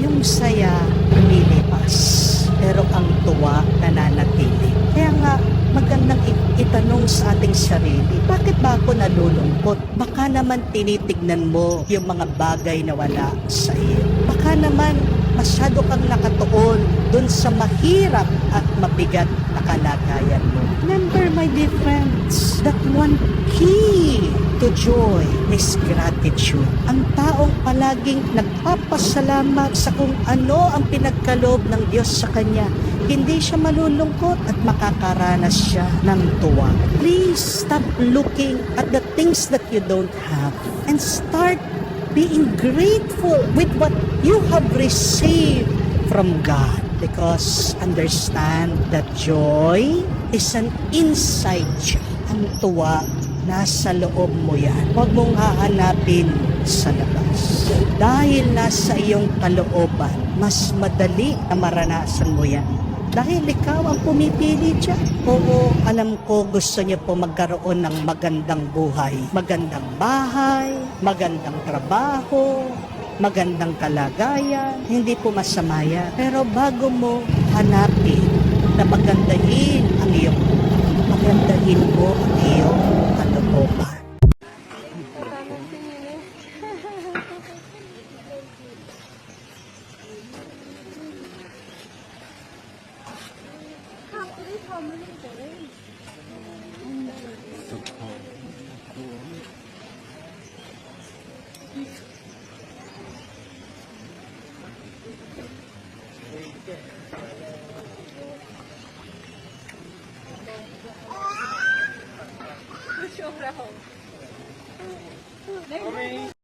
Yung saya, lumilipas. Pero ang tuwa, nananatili. Kaya nga, magandang itanong sa ating sarili, bakit ba ako nalulungkot? Baka naman tinitignan mo yung mga bagay na wala sa iyo. Baka naman masyado kang nakatuon dun sa mahirap at mabigat na kalagayan mo. Remember, my dear friends, that one key to joy is gratitude. Ang taong palaging nagpapasalamat sa kung ano ang pinagkaloob ng Diyos sa kanya, hindi siya malulungkot at makakaranas siya ng tuwa. Please stop looking at the things that you don't have and start being grateful with what you have received from God. Because understand that joy is an inside joy. Ang tuwa, nasa loob mo yan. Huwag mong hahanapin sa labas. Dahil nasa iyong kalooban, mas madali na maranasan mo yan. Dahil ikaw ang pumipili dyan. Oo, alam ko gusto niyo po magkaroon ng magandang buhay. Magandang bahay, magandang trabaho, magandang kalagayan. Hindi po masama yan. Pero bago mo hanapin na magandahin ang iyong buhay, magandahin mo ang iyong kalooban. So